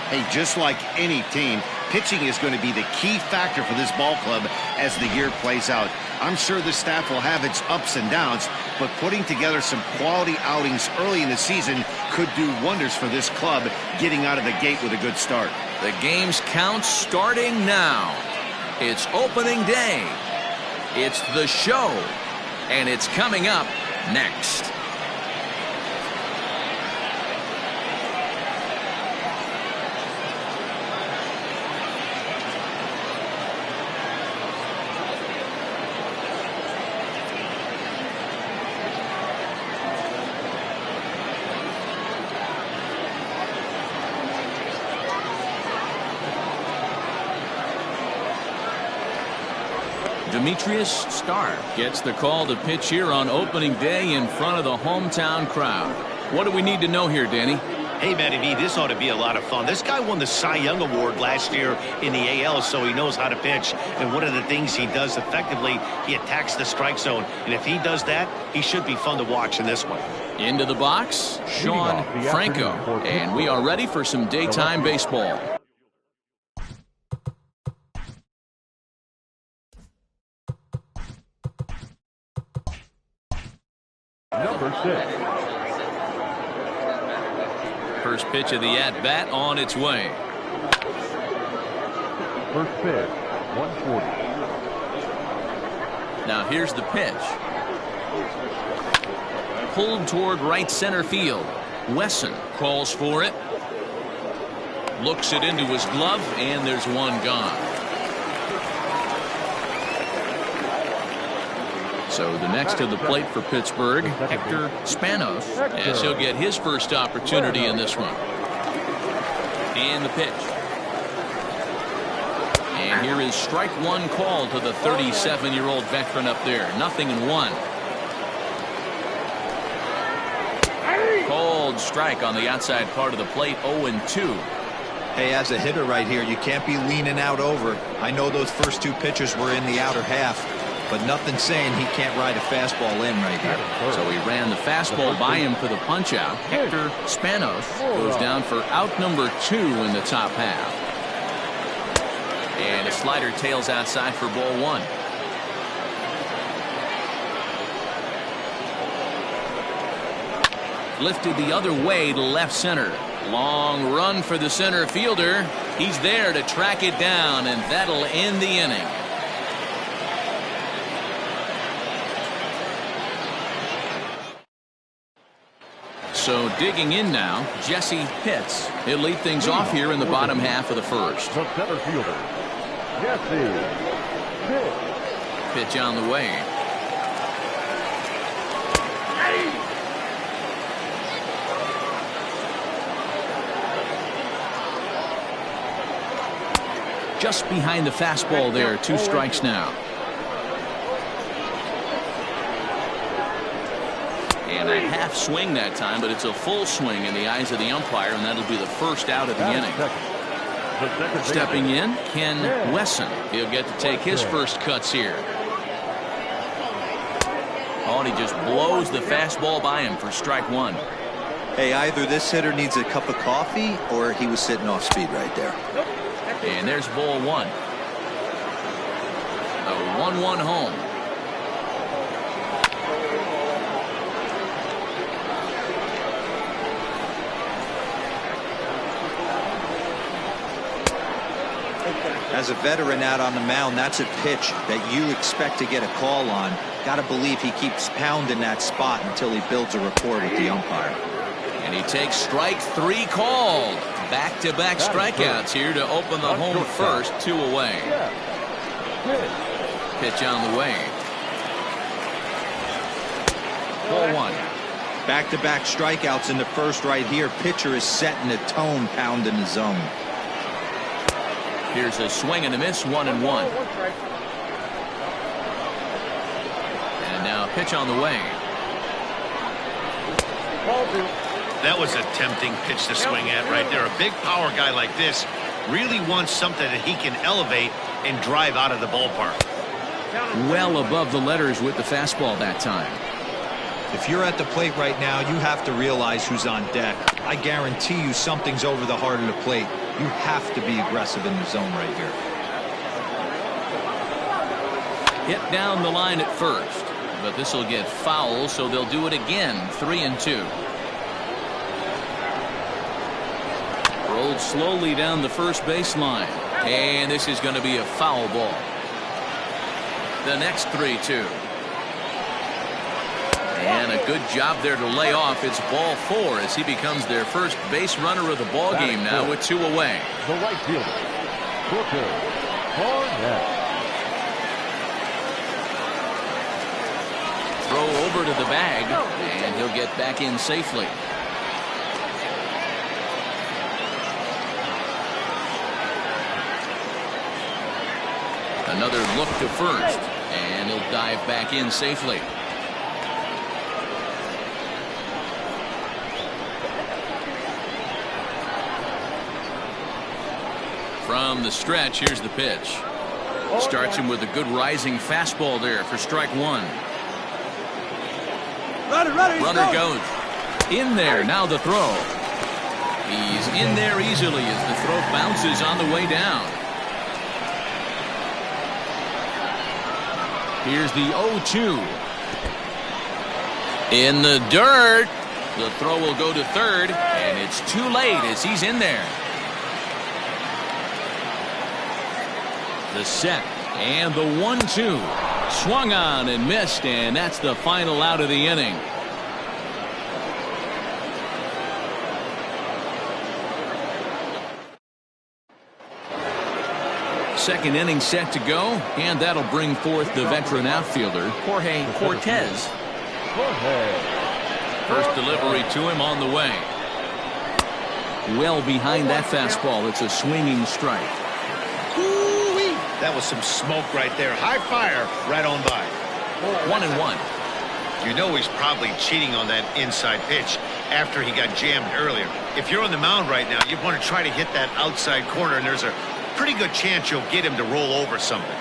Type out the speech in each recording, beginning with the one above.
Hey, just like any team, pitching is going to be the key factor for this ball club as the year plays out. I'm sure the staff will have its ups and downs, but putting together some quality outings early in the season could do wonders for this club getting out of the gate with a good start. The game's count starting now. It's opening day. It's the show, and it's coming up next. Demetrius Starr gets the call to pitch here on opening day in front of the hometown crowd. What do we need to know here, Danny? Hey, Matty B, this ought to be a lot of fun. This guy won the Cy Young Award last year in the AL, so he knows how to pitch. And one of the things he does effectively, he attacks the strike zone. And if he does that, he should be fun to watch in this one. Into the box, Sean Franco. And we are ready for some daytime baseball. Number 6. First pitch of the at-bat on its way. First pitch, 140. Now here's the pitch. Pulled toward right center field. Wesson calls for it. Looks it into his glove, and there's one gone. So the next to the plate for Pittsburgh, Hector Spanos, as he'll get his first opportunity in this one. And the pitch. And here is strike one call to the 37-year-old veteran up there. 0-1. Cold strike on the outside part of the plate. 0-2. Hey, as a hitter right here, you can't be leaning out over. I know those first two pitches were in the outer half, but nothing saying he can't ride a fastball in right here. So he ran the fastball by him for the punch out. Hector Spanos goes down for out number 2 in the top half. And a slider tails outside for ball 1. Lifted the other way to left center. Long run for the center fielder. He's there to track it down, and that'll end the inning. So digging in now, Jesse Pitts. He'll lead things off here in the bottom half of the first. The center fielder, Jesse Pitts. Pitch on the way. Just behind the fastball there. 2 strikes now. And a half swing that time, but it's a full swing in the eyes of the umpire, and that'll be the first out of the inning. Stepping in, Ken Wesson. He'll get to take his first cuts here. Oh, and he just blows the fastball by him for strike 1. Hey, either this hitter needs a cup of coffee or he was sitting off speed right there. And there's ball 1. A 1-1 home. As a veteran out on the mound, that's a pitch that you expect to get a call on. Got to believe he keeps pounding that spot until he builds a rapport with the umpire. And he takes strike 3 called. Back-to-back strikeouts here to open the home first. 2 away. Pitch on the way. Ball 1. Back-to-back strikeouts in the first right here. Pitcher is setting a tone, pounding the zone. Here's a swing and a miss. 1-1. And now a pitch on the way. That was a tempting pitch to swing at right there. A big power guy like this really wants something that he can elevate and drive out of the ballpark. Well above the letters with the fastball that time. If you're at the plate right now, you have to realize who's on deck. I guarantee you something's over the heart of the plate. You have to be aggressive in the zone right here. Hit down the line at first, but this will get foul, so they'll do it again. 3-2. Rolled slowly down the first baseline, and this is going to be a foul ball. The next 3-2. And a good job there to lay off. It's ball 4 as he becomes their first base runner of the ball game now with 2 away. The right fielder, Booker Barnett. Throw over to the bag, and he'll get back in safely. Another look to first, and he'll dive back in safely. From the stretch, here's the pitch. Starts him with a good rising fastball there for strike 1. Runner goes in there. Now the throw. He's in there easily as the throw bounces on the way down. Here's the 0-2. In the dirt. The throw will go to third, and it's too late as he's in there. The set and the 1-2. Swung on and missed, and that's the final out of the inning. Second inning set to go, and that'll bring forth the veteran outfielder, Jorge Cortez. First delivery to him on the way. Well behind that fastball. It's a swinging strike. That was some smoke right there. High fire right on by. 1-1. You know he's probably cheating on that inside pitch after he got jammed earlier. If you're on the mound right now, you want to try to hit that outside corner, and there's a pretty good chance you'll get him to roll over something.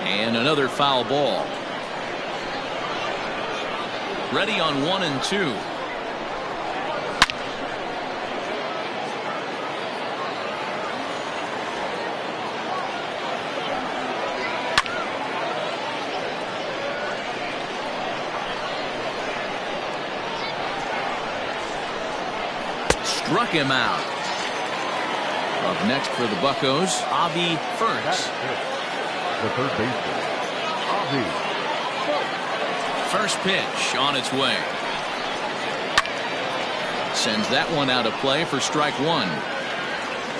And another foul ball. Ready on 1-2. Struck him out. Up next for the Buccos, Avi Ferns. The third baseman, Avi. First pitch on its way. Sends that one out of play for strike 1.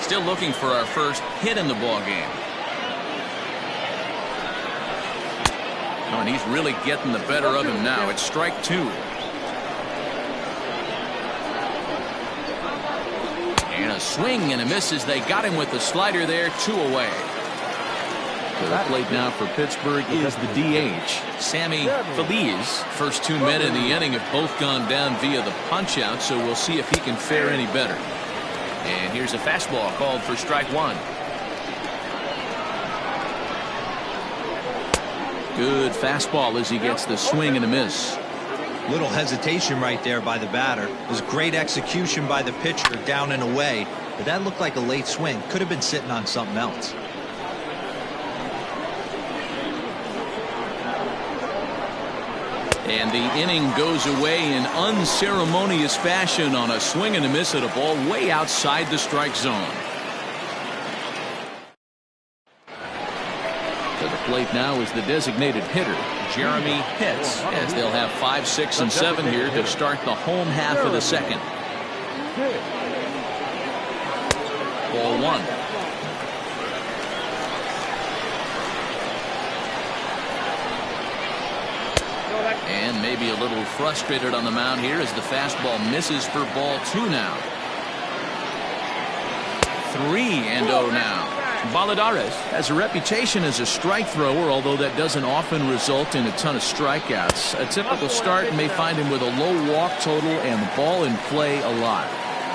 Still looking for our first hit in the ball game. Oh, and he's really getting the better of him now. It's strike 2. And a swing and a miss as they got him with the slider there. 2 away. To the plate now for Pittsburgh is the DH, Sammy Feliz. First 2 men in the inning have both gone down via the punch-out, so we'll see if he can fare any better. And here's a fastball called for strike 1. Good fastball as he gets the swing and a miss. Little hesitation right there by the batter. It was great execution by the pitcher down and away, but that looked like a late swing. Could have been sitting on something else. And the inning goes away in unceremonious fashion on a swing and a miss at a ball way outside the strike zone. To the plate now is the designated hitter, Jeremy Pitts, as they'll have 5, 6, and 7 here to start the home half of the second. Ball 1. And maybe a little frustrated on the mound here as the fastball misses for ball 2 now. 3-0 now. Valladares has a reputation as a strike thrower, although that doesn't often result in a ton of strikeouts. A typical start may find him with a low walk total and the ball in play a lot.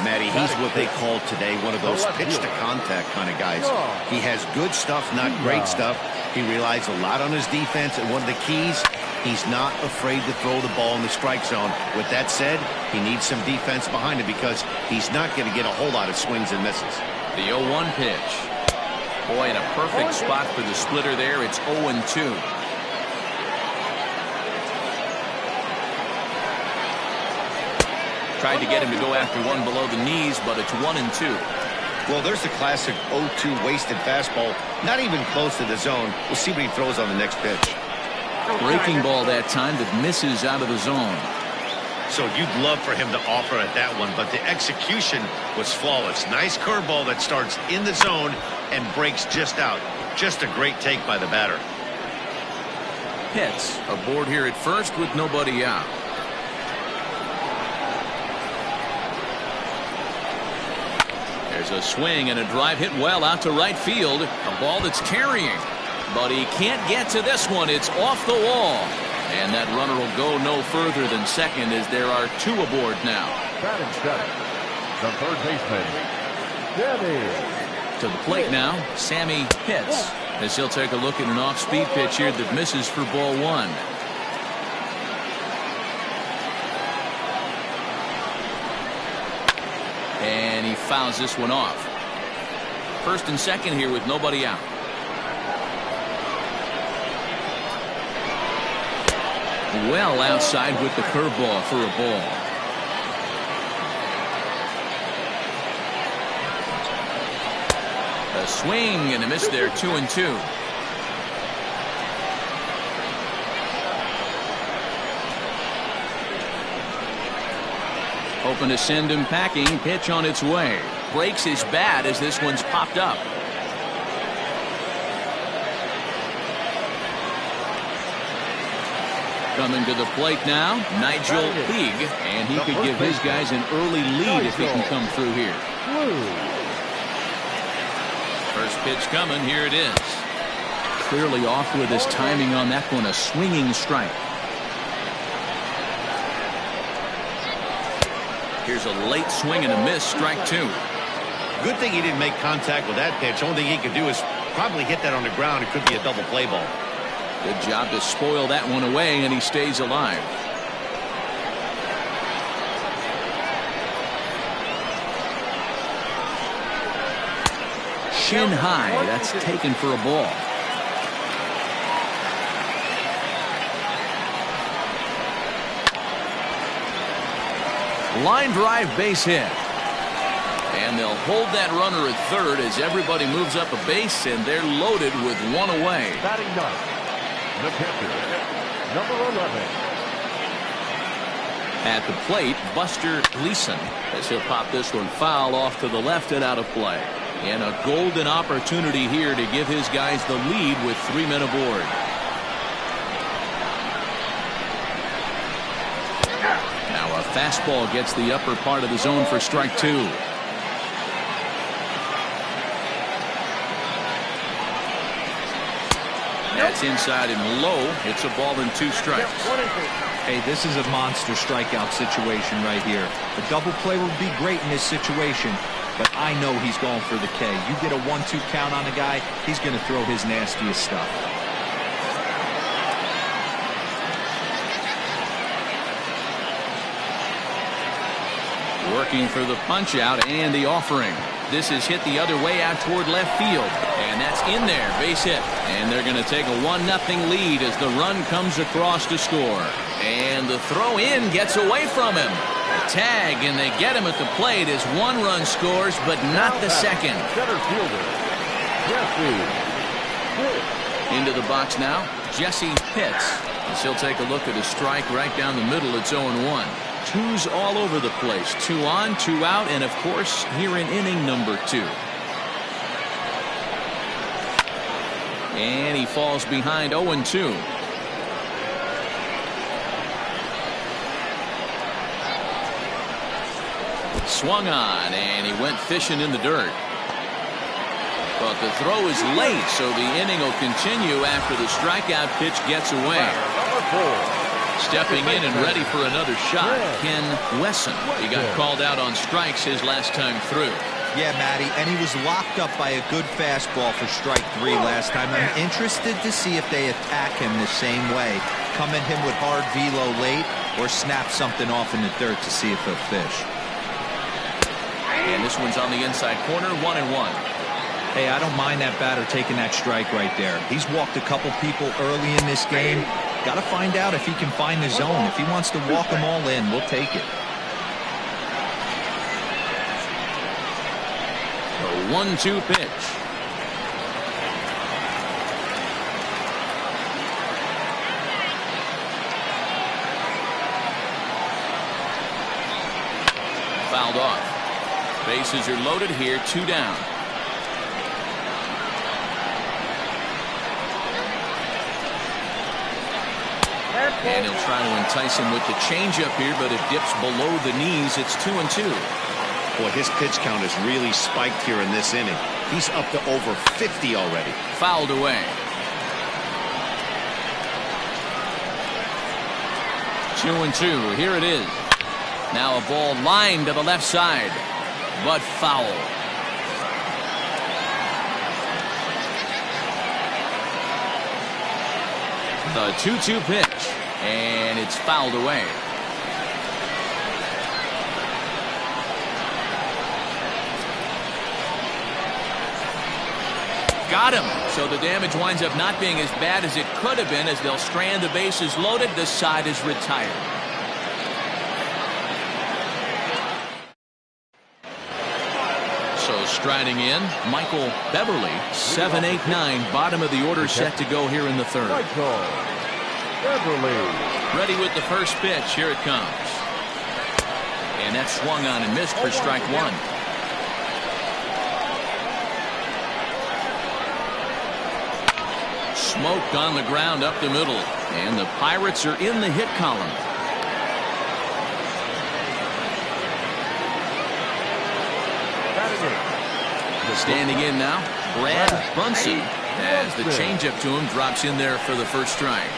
Matty, he's what they call today one of those pitch-to-contact kind of guys. He has good stuff, not great stuff. He relies a lot on his defense, and one of the keys, He's not afraid to throw the ball in the strike zone. With that said, he needs some defense behind him because he's not going to get a whole lot of swings and misses. The 0-1 pitch. Boy, in a perfect spot for the splitter there. It's 0-2. Tried to get him to go after one below the knees, but it's 1-2. Well, there's the classic 0-2 wasted fastball. Not even close to the zone. We'll see what he throws on the next pitch. Breaking ball that time that misses out of the zone. So you'd love for him to offer at that one, but the execution was flawless. Nice curveball that starts in the zone and breaks just out. Just a great take by the batter. Hits aboard here at first with nobody out. There's a swing and a drive hit well out to right field. A ball that's carrying. But he can't get to this one. It's off the wall. And that runner will go no further than second as there are two aboard now. Batting seven, the third baseman, Sammy. To the plate now, Sammy hits as he'll take a look at an off-speed pitch here that misses for ball one. And he fouls this one off. First and second here with nobody out. Well outside with the curveball for a ball. A swing and a miss there, 2-2. Hoping to send him packing. Pitch on its way. Breaks his bat as this one's popped up. Coming to the plate now, Nigel Puig, and he could give his guys an early lead if he can come through here. First pitch coming, here it is. Clearly off with his timing on that one, a swinging strike. Here's a late swing and a miss, strike two. Good thing he didn't make contact with that pitch. Only thing he could do is probably hit that on the ground. It could be a double play ball. Good job to spoil that one away, and he stays alive. Shin high, that's taken for a ball. Line drive, base hit. And they'll hold that runner at third as everybody moves up a base, and they're loaded with one away. Batting ninth, the catcher, number 11. At the plate, Buster Gleason, as he'll pop this one foul off to the left and out of play. And a golden opportunity here to give his guys the lead with 3 men aboard. Now a fastball gets the upper part of the zone for strike two. That's inside and low. It's a ball and 2 strikes. Hey, this is a monster strikeout situation right here. A double play would be great in this situation, but I know he's going for the K. You get a 1-2 count on a guy, he's going to throw his nastiest stuff. Working for the punch out and the offering. This is hit the other way out toward left field. And that's in there, base hit. And they're going to take a 1-0 lead as the run comes across to score. And the throw in gets away from him. A tag, and they get him at the plate as 1 run scores, but not the second. Center fielder, Jesse. Into the box now, Jesse Pitts. As he'll take a look at a strike right down the middle. It's 0-1. 2s all over the place. 2 on, 2 out, and of course here in inning number 2. And he falls behind 0-2. Swung on, and he went fishing in the dirt. But the throw is late, so the inning will continue after the strikeout pitch gets away. Number 4. Stepping in and ready for another shot, Ken Wesson. He got called out on strikes his last time through. Yeah, Matty, and he was locked up by a good fastball for strike 3 last time. I'm interested to see if they attack him the same way. come at him with hard velo late or snap something off in the dirt to see if he'll fish. And this one's on the inside corner, 1-1. Hey, I don't mind that batter taking that strike right there. He's walked a couple people early in this game. Got to find out if he can find the zone. If he wants to walk them all in, we'll take it. The 1-2 pitch. Fouled off. Bases are loaded here, 2 down. And he'll try to entice him with the changeup here, but it dips below the knees. It's 2-2. Boy, his pitch count has really spiked here in this inning. He's up to over 50 already. Fouled away. 2-2. Here it is. Now a ball lined to the left side, but foul. The 2-2 pitch, and it's fouled away. Got him. So the damage winds up not being as bad as it could have been, as they'll strand the bases loaded. This side is retired. So striding in, Michael Beverly, 7-8-9, bottom of the order, set to go here in the third. Beverly. Ready with the first pitch. Here it comes. And that's swung on and missed for strike one. Smoke on the ground up the middle. And the Pirates are in the hit column. Standing in now, Brad Brunson, as the changeup to him drops in there for the first strike.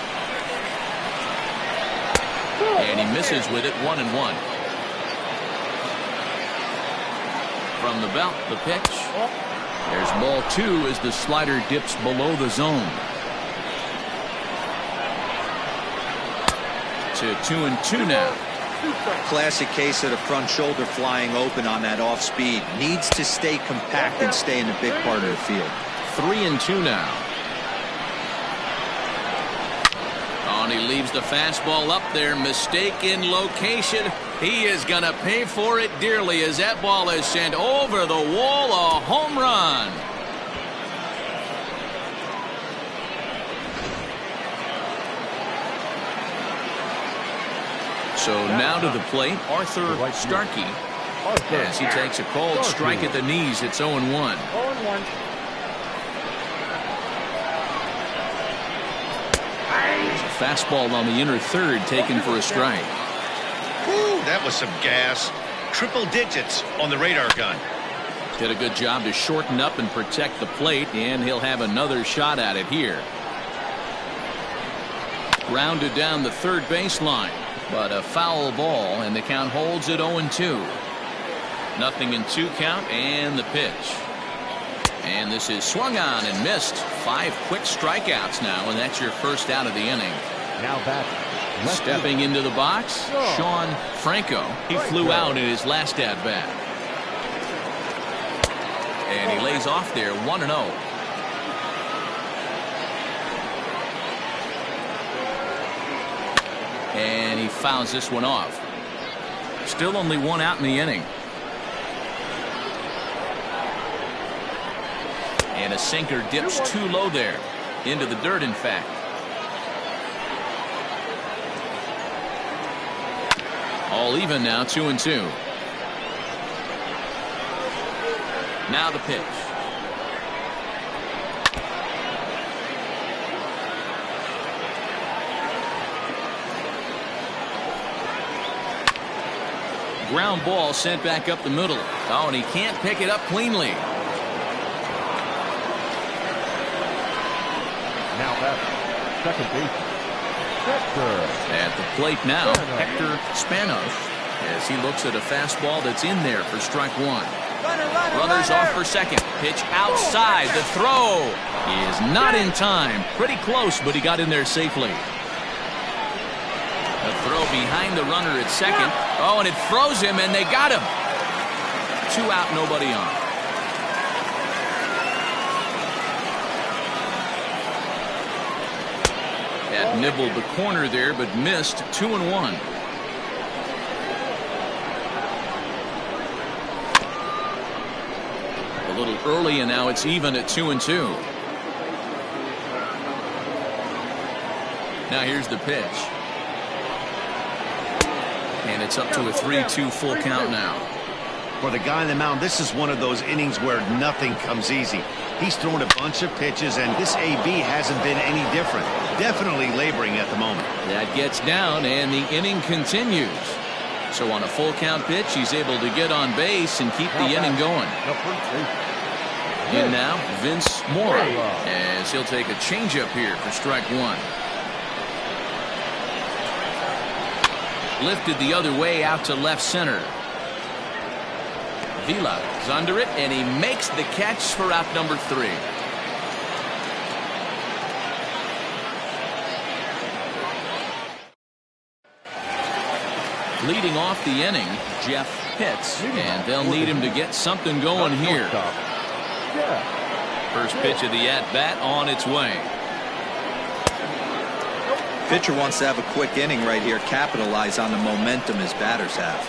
And he misses with it, 1-1. From the belt, the pitch. There's ball 2 as the slider dips below the zone. To 2-2 now. Classic case of the front shoulder flying open on that off speed. Needs to stay compact and stay in the big part of the field. 3-2 now. Oh, and he leaves the fastball up there. Mistake in location. He is going to pay for it dearly as that ball is sent over the wall. A home run. So now to the plate, Arthur Starkey, as he takes a called strike at the knees. It's 0-1. 0-1. Fastball on the inner third, taken for a strike. Woo, that was some gas. Triple digits on the radar gun. Did a good job to shorten up and protect the plate, and he'll have another shot at it here. Grounded down the third baseline, but a foul ball, and the count holds at 0-2. Nothing in 2 count, and the pitch. And this is swung on and missed. 5 quick strikeouts now, and that's your first out of the inning. Now back. Stepping into the box, Sean Franco. He flew out in his last at bat. And he lays off there, 1-0. And he fouls this one off. Still only 1 out in the inning. And a sinker dips too low there. Into the dirt, in fact. All even now, 2-2. Now the pitch. Ground ball sent back up the middle. Oh, and he can't pick it up cleanly. Now back. Second base. At the plate now, Hector Spanos, as he looks at a fastball that's in there for strike 1. Runners off for second. Pitch outside. The throw is not in time. Pretty close, but he got in there safely. A throw behind the runner at second. Oh, and it froze him, and they got him. 2 out, nobody on. Had nibbled the corner there, but missed. 2-1. A little early, and now it's even at 2-2. Now here's the pitch. And it's up to a 3-2 full count now. For the guy on the mound, this is one of those innings where nothing comes easy. He's thrown a bunch of pitches, and this AB hasn't been any different. Definitely laboring at the moment. That gets down, and the inning continues. So on a full count pitch, he's able to get on base and keep the inning going. In now, Vince Mora, as he'll take a changeup here for strike 1. Lifted the other way out to left center. Vila is under it, and he makes the catch for out number 3. Leading off the inning, Jeff Pitts, and they'll need him to get something going here. First pitch of the at-bat on its way. Pitcher wants to have a quick inning right here, capitalize on the momentum his batters have.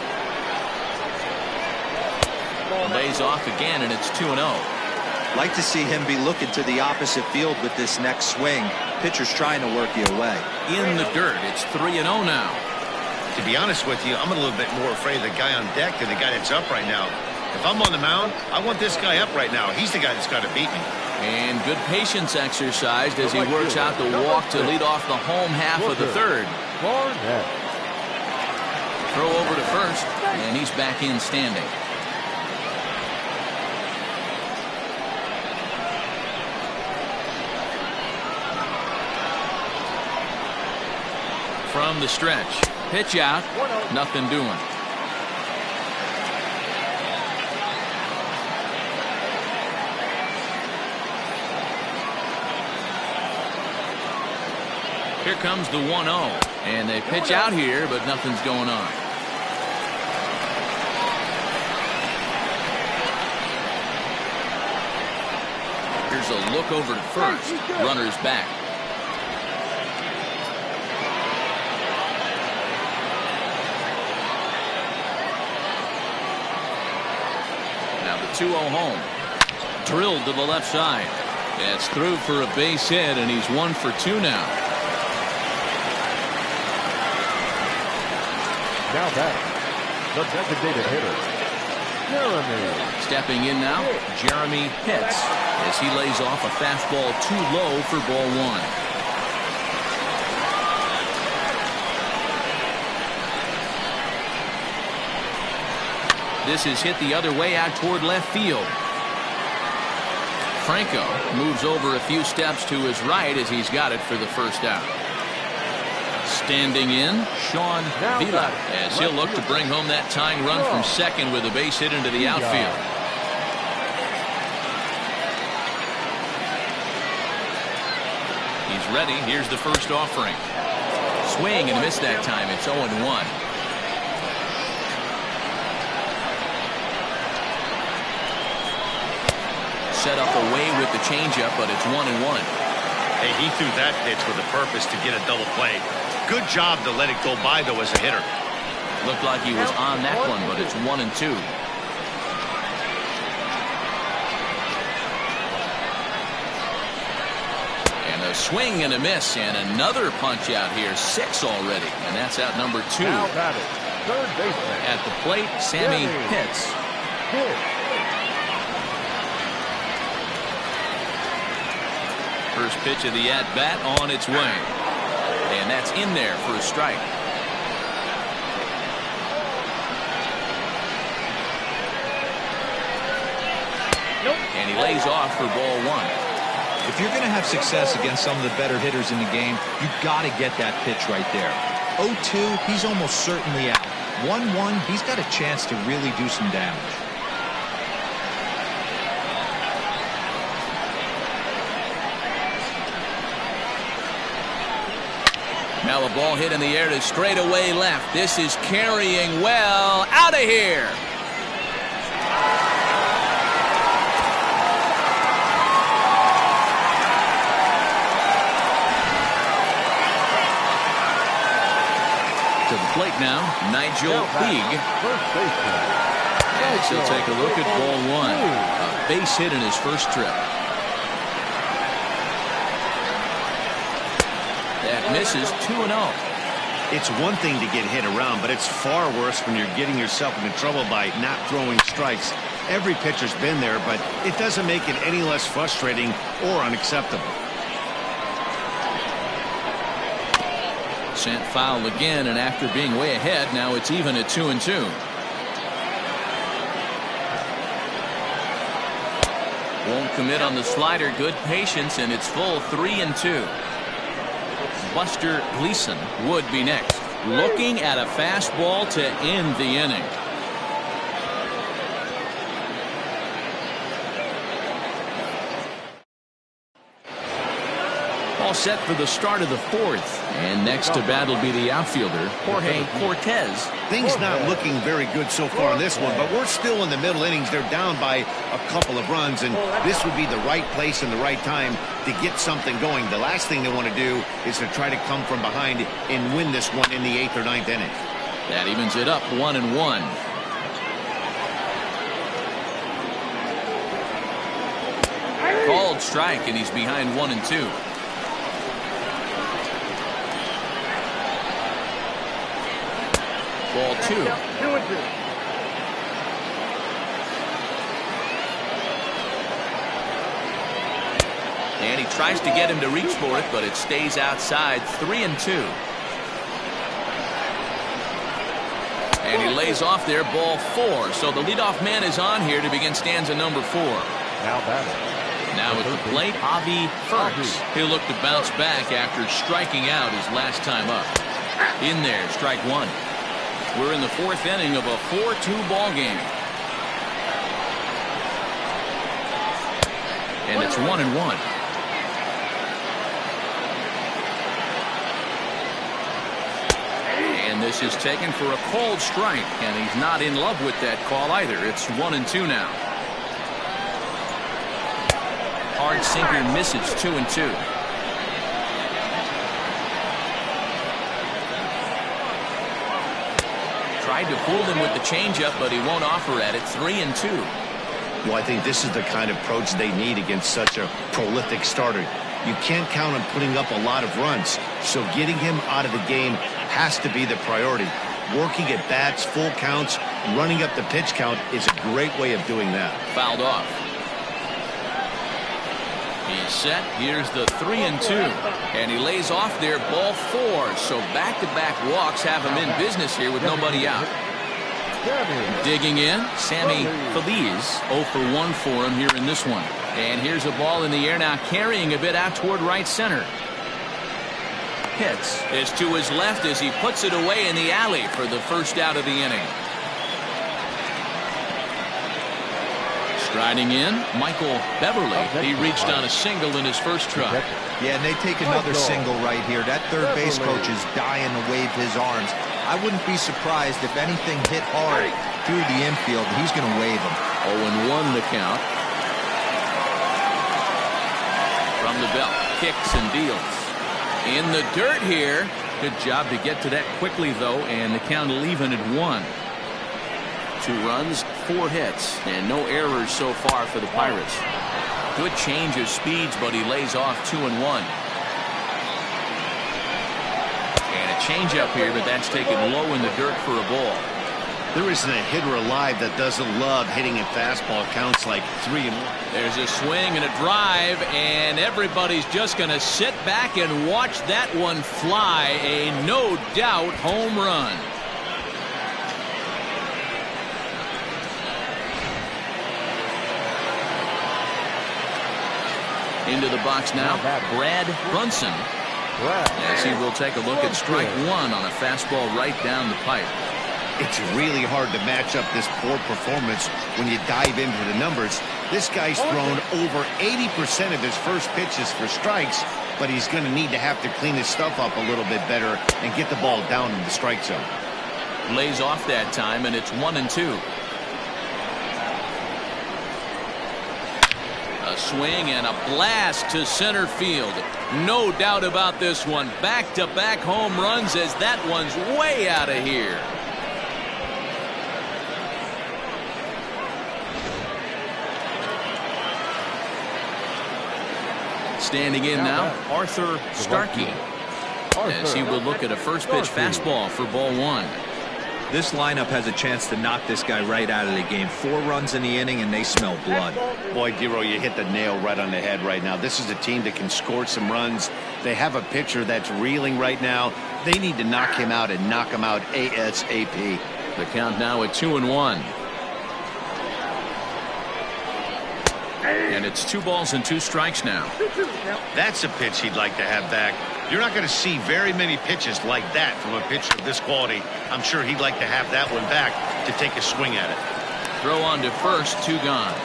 Lays off again, and it's 2-0. Like to see him be looking to the opposite field with this next swing. Pitcher's trying to work you away. In the dirt, it's 3-0 now. To be honest with you, I'm a little bit more afraid of the guy on deck than the guy that's up right now. If I'm on the mound, I want this guy up right now. He's the guy that's got to beat me. And good patience exercised as he works out the walk to lead off the home half of the third. Throw over to first, and he's back in standing. From the stretch, pitch out, nothing doing. Here comes the 1-0, and they pitch out here, but nothing's going on. Here's a look over to first. Runner's back. Now the 2-0 home. Drilled to the left side. It's through for a base hit, and he's 1 for 2 now. Now back, the designated hitter, Jeremy. Stepping in now, Jeremy Pitts, as he lays off a fastball too low for ball 1. This is hit the other way out toward left field. Franco moves over a few steps to his right as he's got it for the first out. Standing in, Sean Vila, as he'll look to bring home that tying run from second with a base hit into the outfield. He's ready. Here's the first offering. Swing and miss that time. It's 0-1. Set up away with the changeup, but it's 1-1. Hey, he threw that pitch with a purpose to get a double play. Good job to let it go by, though, as a hitter. Looked like he was on that one, but it's 1-2. And a swing and a miss, and another punch out here. 6 already, and that's out number 2. Now got it. Third baseman. At the plate, Sammy Pitts. First pitch of the at-bat on its way. And that's in there for a strike. And he lays off for ball 1. If you're going to have success against some of the better hitters in the game, you've got to get that pitch right there. 0-2, he's almost certainly out. 1-1, he's got a chance to really do some damage. Now a ball hit in the air to straightaway left. This is carrying well. Out of here. To the plate now, Nigel Puig. And he'll take a look at ball one. A base hit in his first trip. That misses 2-0. It's one thing to get hit around, but it's far worse when you're getting yourself into trouble by not throwing strikes. Every pitcher's been there, but it doesn't make it any less frustrating or unacceptable. Sent foul again, and after being way ahead, now it's even at 2-2. Won't commit on the slider. Good patience, and it's full 3-2. Buster Gleason would be next, looking at a fastball to end the inning. All set for the start of the fourth, and next to bat will be the outfielder Jorge Cortez. Things not looking very good so far in this one, but we're still in the middle innings. They're down by a couple of runs, and this would be the right place and the right time to get something going. The last thing they want to do is to try to come from behind and win this one in the 8th or 9th inning. That evens it up 1-1. Called strike, and he's behind 1-2. Ball 2. And he tries to get him to reach for it, but it stays outside. 3-2. And he lays off there. Ball 4. So the leadoff man is on here to begin stanza number 4. Now at the plate, Avi Ferks. He'll look to bounce back after striking out his last time up. In there, strike one. We're in the 4th inning of a 4-2 ball game. And it's 1-1. And this is taken for a called strike, and he's not in love with that call either. It's 1-2 now. Hard sinker misses. 2-2. Tried to fool him with the changeup, but he won't offer at it. 3-2. Well, I think this is the kind of approach they need against such a prolific starter. You can't count on putting up a lot of runs, so getting him out of the game has to be the priority. Working at bats, full counts, running up the pitch count is a great way of doing that. Fouled off. He's set. Here's the 3-2. And he lays off there. Ball 4. So back-to-back walks have him in business here with nobody out. Digging in, Sammy Feliz. 0 for 1 for him here in this one. And here's a ball in the air now, carrying a bit out toward right center. Hits is to his left as he puts it away in the alley for the first out of the inning. Striding in, Michael Beverly. He reached on a single in his first try. Yeah, and they take another single right here. That third base coach is dying to wave his arms. I wouldn't be surprised if anything hit hard through the infield. He's going to wave them. 0-1 the count. From the belt, kicks and deals. In the dirt here. Good job to get to that quickly, though, and the count will even at 1. 2 runs, 4 hits, and no errors so far for the Pirates. Good change of speeds, but he lays off 2-1. And a changeup here, but that's taken low in the dirt for a ball. There isn't a hitter alive that doesn't love hitting a fastball. Counts like 3-1. There's a swing and a drive, and everybody's just going to sit back and watch that one fly. A no doubt home run. Into the box now, Brad Brunson. As he will take a look at strike one on a fastball right down the pipe. It's really hard to match up this poor performance when you dive into the numbers. This guy's thrown over 80% of his first pitches for strikes, but he's going to need to have to clean his stuff up a little bit better and get the ball down in the strike zone. Lays off that time, and it's 1-2. A swing and a blast to center field. No doubt about this one. Back-to-back home runs as that one's way out of here. Standing in now, Arthur Starkey, as he will look at a first pitch fastball for ball one. This lineup has a chance to knock this guy right out of the game. 4 runs in the inning, and they smell blood. Boy, Dero, you hit the nail right on the head right now. This is a team that can score some runs. They have a pitcher that's reeling right now. They need to knock him out and knock him out ASAP. The count now at 2-1. And it's 2 balls and 2 strikes now. That's a pitch he'd like to have back. You're not going to see very many pitches like that from a pitcher of this quality. I'm sure he'd like to have that one back to take a swing at it. Throw on to first, 2 gone.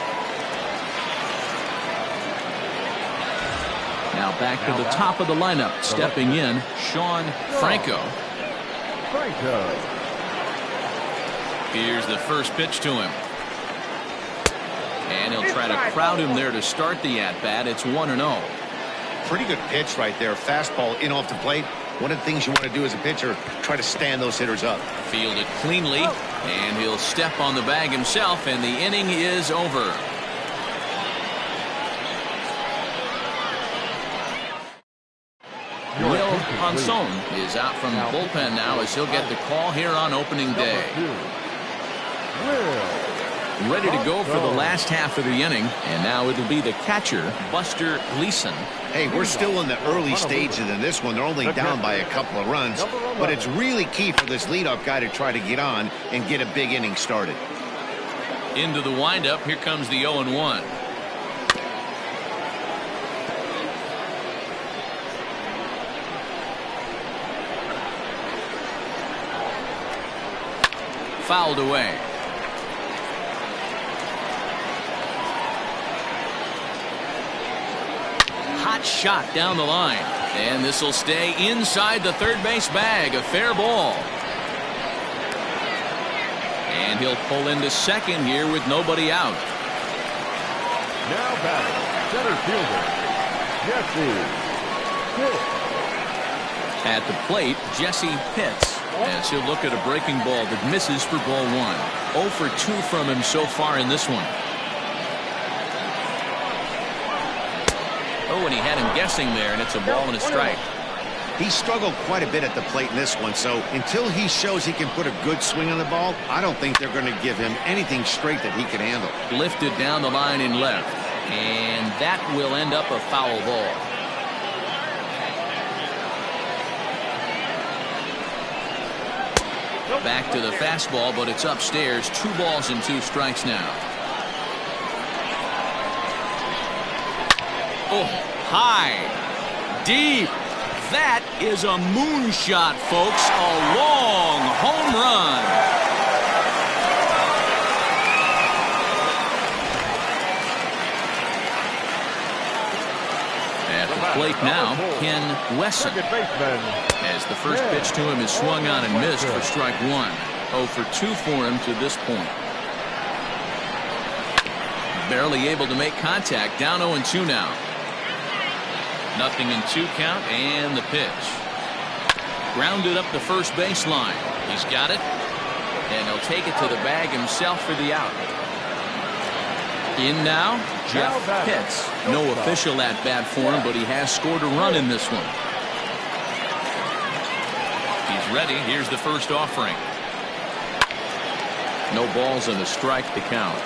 Now back to the top of the lineup. Stepping in, Sean Franco. Here's the first pitch to him. And he'll try to crowd him there to start the at-bat. It's 1-0. Pretty good pitch right there. Fastball in off the plate. One of the things you want to do as a pitcher, try to stand those hitters up. Fielded cleanly, and he'll step on the bag himself, and the inning is over. Will Ponson is out from the bullpen now as he'll get the call here on opening day. Ready to go for the last half of the inning, and now it'll be the catcher, Buster Gleason. Hey, we're still in the early stages of this one. They're only down by a couple of runs, but it's really key for this leadoff guy to try to get on and get a big inning started. Into the windup, here comes the 0-1. Fouled away. Hot shot down the line, and this will stay inside the third base bag. A fair ball, and he'll pull into second here with nobody out. Now batting, center fielder, Jesse Pitts. At the plate, Jesse Pitts, as he'll look at a breaking ball that misses for ball one. 0 for 2 from him so far in this one. Oh, and he had him guessing there, and it's a ball and a strike. He struggled quite a bit at the plate in this one, so until he shows he can put a good swing on the ball, I don't think they're going to give him anything straight that he can handle. Lifted down the line in left, and that will end up a foul ball. Back to the fastball, but it's upstairs. 2 balls and 2 strikes now. Oh, high, deep. That is a moonshot, folks. A long home run. At the plate now, Ken Wesson. As the first pitch to him is swung on and missed for strike 1. 0 for 2 for him to this point. Barely able to make contact. Down 0-2 now. 0-2 count, and the pitch. Grounded up the first baseline. He's got it, and he'll take it to the bag himself for the out. In now, Jeff Pitts. No official at bat for him, but he has scored a run in this one. He's ready. Here's the first offering. No balls and a strike to count.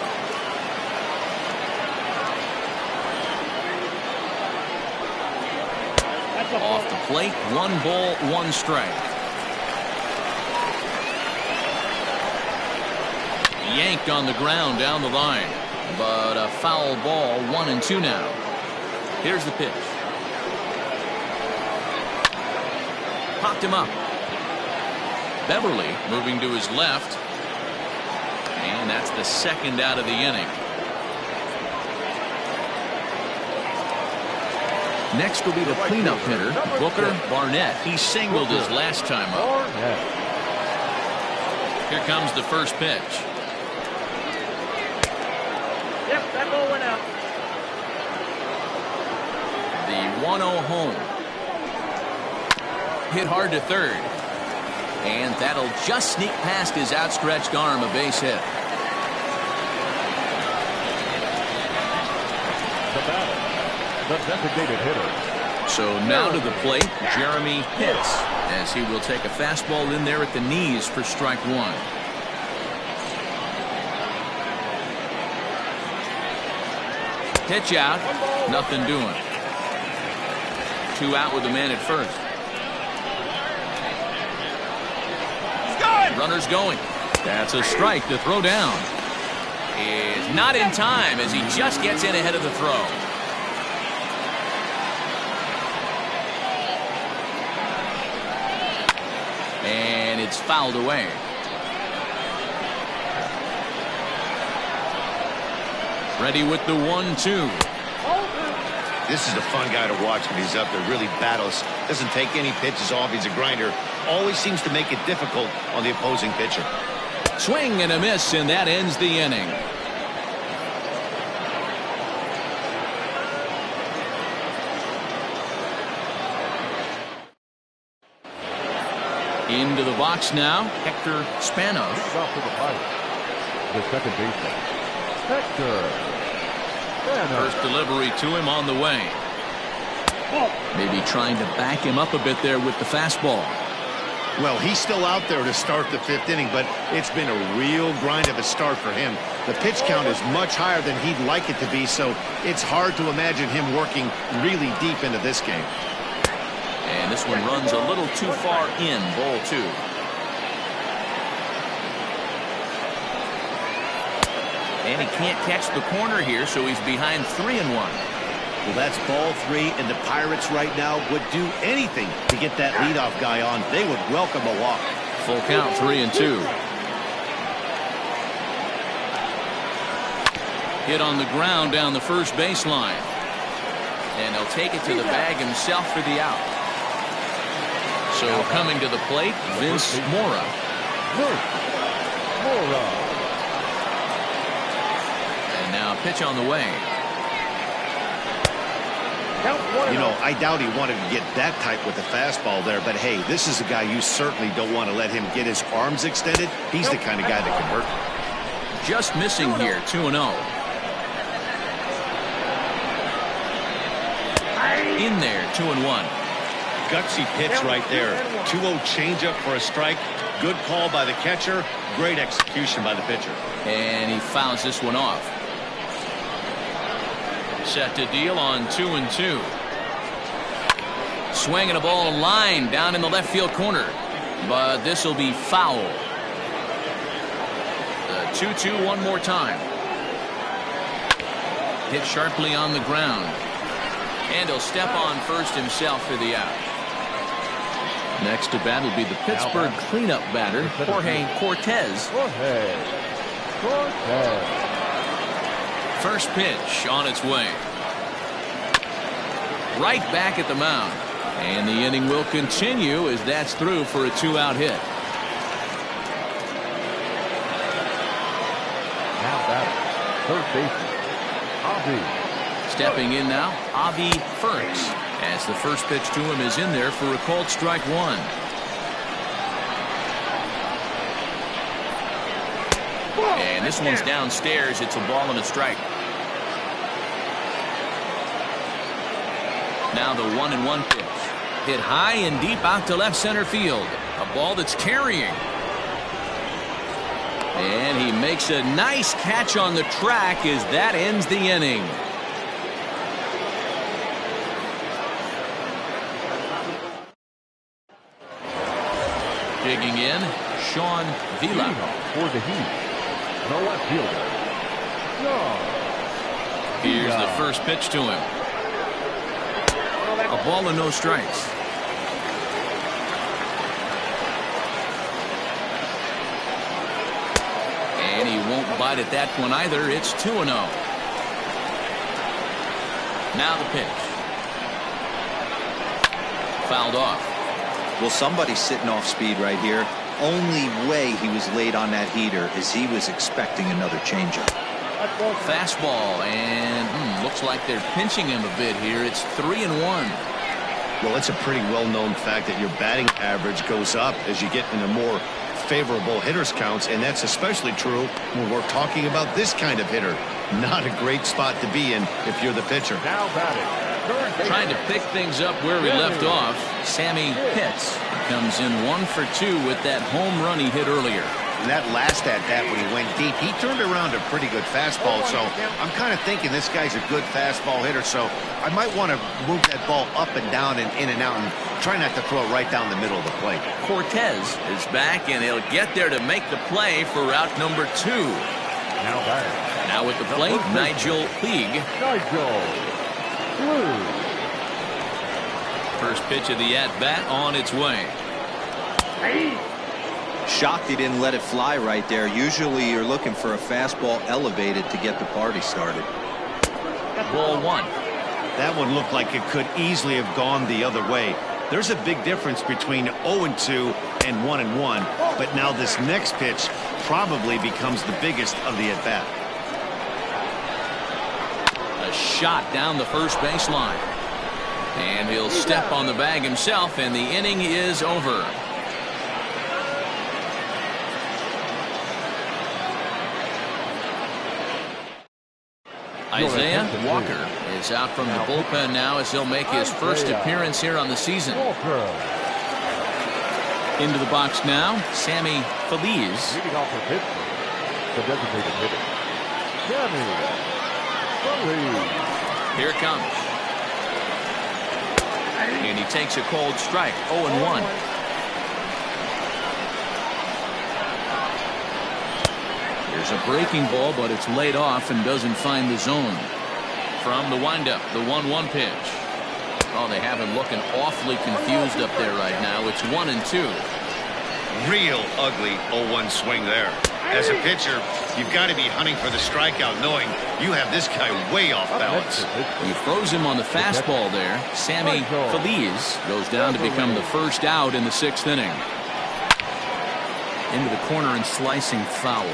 Off the plate, 1 ball, 1 strike. Yanked on the ground down the line, but a foul ball. 1-2 now. Here's the pitch. Popped him up. Beverly moving to his left. And that's the second out of the inning. Next will be the cleanup hitter, Booker Barnett. He singled his last time up. Here comes the first pitch. Yep, that ball went out. The 1-0 home. Hit hard to third. And that'll just sneak past his outstretched arm, a base hit. The batter, the designated hitter. So now to the plate, Jeremy Pitts, as he will take a fastball in there at the knees for strike one. Pitch out, nothing doing. 2 out with the man at first. Runners going. That's a strike. The throw down is not in time as he just gets in ahead of the throw. And it's fouled away. Ready with the 1-2. This is a fun guy to watch when he's up there. Really battles. Doesn't take any pitches off. He's a grinder. Always seems to make it difficult on the opposing pitcher. Swing and a miss, and that ends the inning. Into the box now, Hector Spanos. Off to the plate. The second baseman, Hector. First delivery to him on the way. Maybe trying to back him up a bit there with the fastball. Well, he's still out there to start the 5th inning, but it's been a real grind of a start for him. The pitch count is much higher than he'd like it to be, so it's hard to imagine him working really deep into this game. And this one runs a little too far in, ball 2. And he can't catch the corner here, so he's behind 3-1. Well, that's ball 3, and the Pirates right now would do anything to get that leadoff guy on. They would welcome a walk. Full count, 3-2. Hit on the ground down the first baseline. And he'll take it to the bag himself for the out. So coming to the plate, Vince Mora. And now pitch on the way. You know, I doubt he wanted to get that tight with the fastball there, but hey, this is a guy you certainly don't want to let him get his arms extended. He's the kind of guy that can hurt. Just missing here, 2-0. In there, 2-1. Gutsy pitch right there. 2-0 changeup for a strike. Good call by the catcher. Great execution by the pitcher. And he fouls this one off. Set to deal on 2-2. Swinging a ball line down in the left field corner. But this will be foul. The 2-2 one more time. Hit sharply on the ground. And he'll step on first himself for the out. Next to bat will be the Pittsburgh cleanup batter, Jorge Cortez. First pitch on its way. Right back at the mound. And the inning will continue as that's through for a 2-out hit. Now batter, third baseman, Avi. Stepping in now, Avi Ferks, as the first pitch to him is in there for a called strike one. And this one's downstairs. It's a ball and a strike. Now the 1-1 pitch. Hit high and deep out to left center field. A ball that's carrying. And he makes a nice catch on the track as that ends the inning. Digging in, Sean Vila. For the Heat, the left fielder. Here's the first pitch to him. A ball and no strikes. wide at that one either. It's 2-0. Now the pitch. Fouled off. Well, somebody's sitting off speed right here. Only way he was late on that heater is he was expecting another changeup. Fastball, and looks like they're pinching him a bit here. It's 3-1. Well, it's a pretty well-known fact that your batting average goes up as you get into more favorable hitters counts, and that's especially true when we're talking about this kind of hitter. Not a great spot to be in if you're the pitcher. Now batting. Trying to pick things up where we left off. Sammy Pitts comes in 1 for 2 with that home run he hit earlier. And that last at bat when he went deep, he turned around a pretty good fastball. So I'm kind of thinking this guy's a good fastball hitter. So I might want to move that ball up and down and in and out and try not to throw it right down the middle of the plate. Cortez is back, and he'll get there to make the play for route number 2. Now batting. Now at the plate, Nigel Puig. First pitch of the at-bat on its way. Shocked he didn't let it fly right there. Usually you're looking for a fastball elevated to get the party started. Ball 1. That one looked like it could easily have gone the other way. There's a big difference between 0-2 and 1-1, but now this next pitch probably becomes the biggest of the at-bat. A shot down the first baseline. And he'll step on the bag himself, and the inning is over. Isaiah Walker is out from the bullpen now as he'll make his first appearance here on the season. Into the box now, Sammy Feliz. Leading off for Pittsburgh, the designated hitter, Sammy Feliz. Here it comes. And he takes a cold strike, 0-1. There's a breaking ball, but it's laid off and doesn't find the zone. From the windup, the 1-1 pitch. Oh, they have him looking awfully confused up there right now. It's 1-2. Real ugly 0-1 swing there. As a pitcher, you've got to be hunting for the strikeout, knowing you have this guy way off balance. He throws him on the fastball there. Sammy Feliz goes down to become the first out in the 6th inning. Into the corner and slicing foul.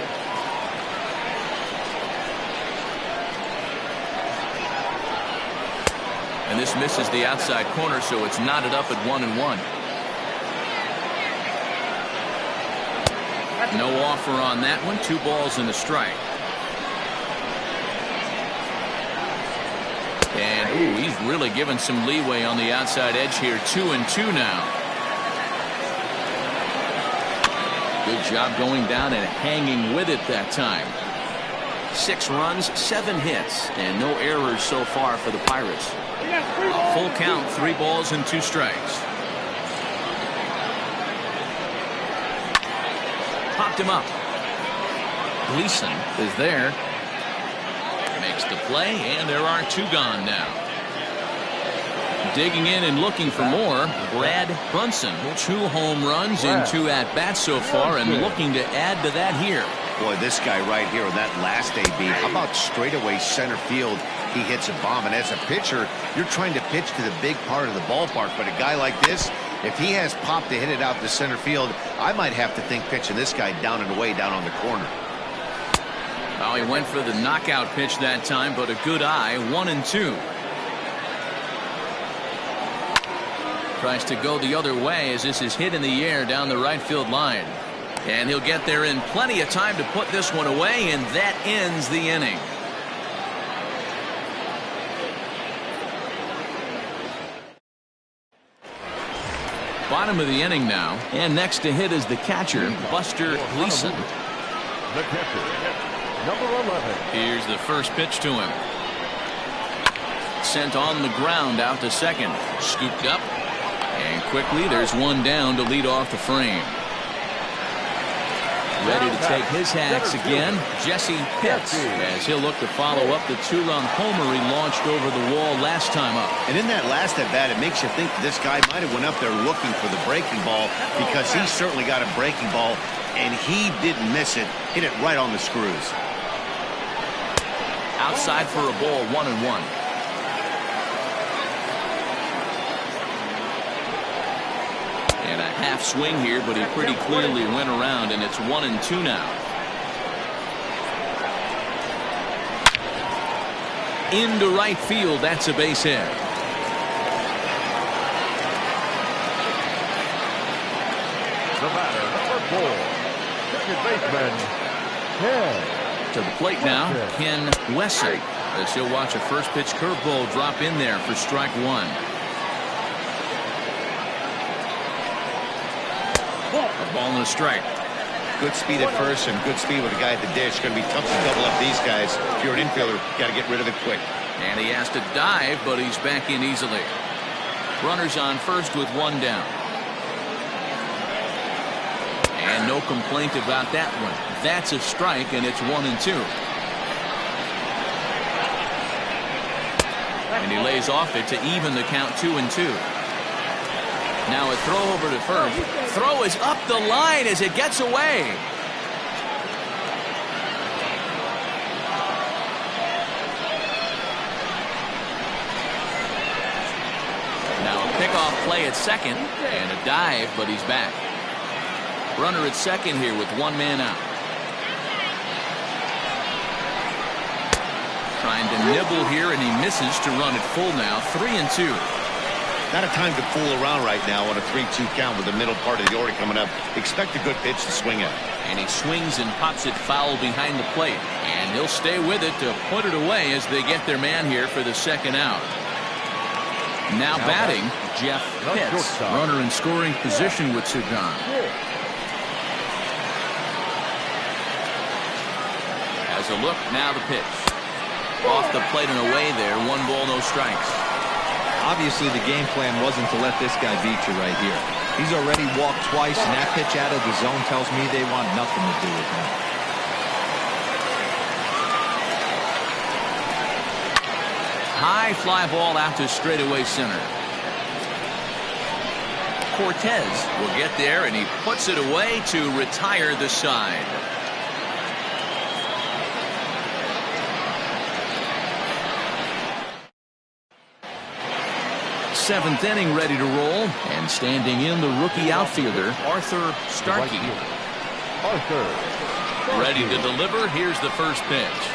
And this misses the outside corner, so it's knotted up at 1-1. No offer on that one. 2 balls and a strike. And ooh, he's really given some leeway on the outside edge here. 2-2 now. Good job going down and hanging with it that time. 6 runs, 7 hits, and no errors so far for the Pirates. A full count, 3 balls and 2 strikes. Popped him up. Gleason is there. Makes the play, and there are 2 gone now. Digging in and looking for more, Brad Brunson. 2 home runs in 2 at-bats so far, and looking to add to that here. Boy, this guy right here, that last AB, how about straightaway center field? He hits a bomb, and as a pitcher, you're trying to pitch to the big part of the ballpark, but a guy like this, if he has pop to hit it out to center field, I might have to think pitching this guy down and away down on the corner. Well, he went for the knockout pitch that time, but a good eye. 1-2. Tries to go the other way as this is hit in the air down the right field line. And he'll get there in plenty of time to put this one away, and that ends the inning. Bottom of the inning now, and next to hit is the catcher, Buster Gleason. The catcher, number 11. Here's the first pitch to him. Sent on the ground out to second. Scooped up, and quickly there's one down to lead off the frame. Ready to take his hacks again, Jesse Pitts, as he'll look to follow up the 2-run homer he launched over the wall last time up. And in that last at-bat, it makes you think this guy might have went up there looking for the breaking ball, because he certainly got a breaking ball, and he didn't miss it. Hit it right on the screws. Outside for a ball, 1-1. And a half swing here, but he pretty clearly went around, and it's 1-2 now. Into right field, that's a base hit. The batter, number 4, second baseman, Ken. To the plate now, Ken Wesson, as he'll watch a first pitch curveball drop in there for strike 1. A ball and a strike. Good speed at first and good speed with a guy at the dish. Going to be tough to double up these guys. If you're an infielder, got to get rid of it quick. And he has to dive, but he's back in easily. Runners on first with 1 down. And no complaint about that one. That's a strike, and it's 1-2. And he lays off it to even the count 2-2. Now a throw over to first. Throw is up the line as it gets away. Now a pickoff play at second and a dive, but he's back. Runner at second here with 1 man out. Trying to nibble here, and he misses to run it full now. 3-2. Not a time to fool around right now on a 3-2 count with the middle part of the order coming up. Expect a good pitch to swing at. And he swings and pops it foul behind the plate. And he'll stay with it to put it away as they get their man here for the second out. Now batting, Jeff Pitts. Runner in scoring position with 2 gone. As a look, now the pitch. Off the plate and away there. 1 ball, no strikes. Obviously, the game plan wasn't to let this guy beat you right here. He's already walked twice, and that pitch out of the zone tells me they want nothing to do with him. High fly ball out to straightaway center. Cortez will get there, and he puts it away to retire the side. 7th inning ready to roll, and standing in the rookie outfielder Arthur Starkey. Ready to deliver. Here's the first pitch.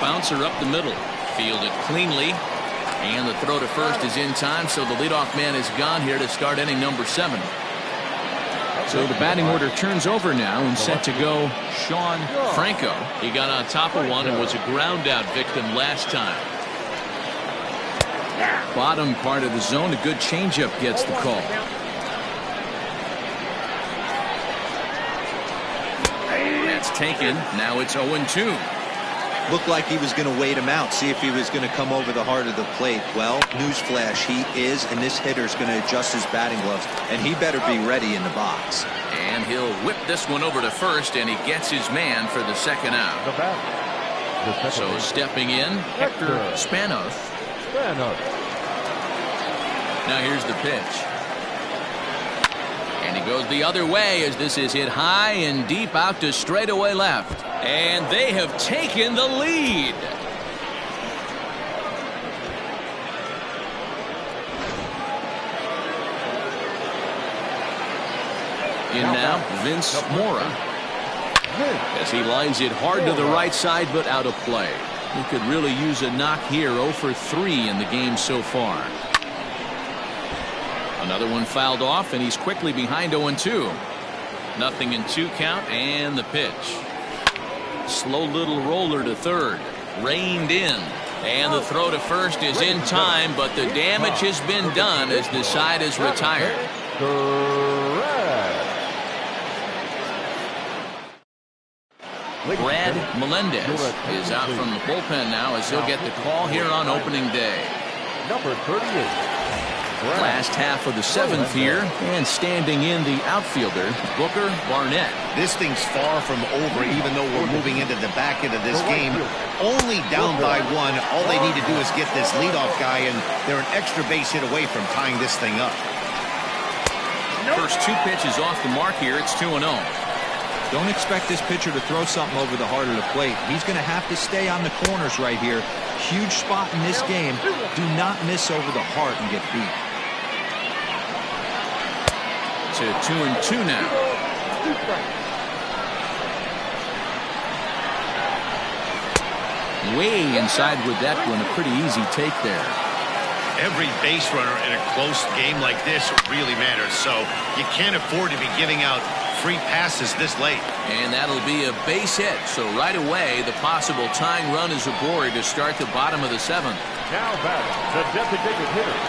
Bouncer up the middle, fielded cleanly, and the throw to first is in time, so the leadoff man is gone here to start inning number 7. So the batting order turns over now, and set to go Sean Franco. He got on top of one and was a ground out victim last time. Bottom part of the zone, a good changeup gets the call. That's taken. Now it's 0-2. Looked like he was going to wait him out, see if he was going to come over the heart of the plate. Well, newsflash, he is, and this hitter's going to adjust his batting gloves, and he better be ready in the box. And he'll whip this one over to first, and he gets his man for the second out. So stepping in, Hector Spanos. Now here's the pitch. And he goes the other way as this is hit high and deep out to straightaway left. And they have taken the lead. In now, Vince Mora. As he lines it hard to the right side, but out of play. He could really use a knock here. 0 for 3 in the game so far. Another one fouled off, and he's quickly behind 0-2. 0-2 count, and the pitch. Slow little roller to third. Reined in. And the throw to first is in time, but the damage has been done as the side is retired. Brad Melendez is out from the bullpen now as he'll get the call here on opening day. Number 38. Last half of the seventh here, and standing in the outfielder, Booker Barnett. This thing's far from over, even though we're moving into the back end of this game. Only down by one. All they need to do is get this leadoff guy, and they're an extra base hit away from tying this thing up. First two pitches off the mark here. It's 2-0. Don't expect this pitcher to throw something over the heart of the plate. He's going to have to stay on the corners right here. Huge spot in this game. Do not miss over the heart and get beat. To 2-2 now. Way inside with that one. A pretty easy take there. Every base runner in a close game like this really matters, so you can't afford to be giving out free passes this late. And that'll be a base hit, so right away the possible tying run is aboard to start the bottom of the seventh. Now batting, the designated hitter,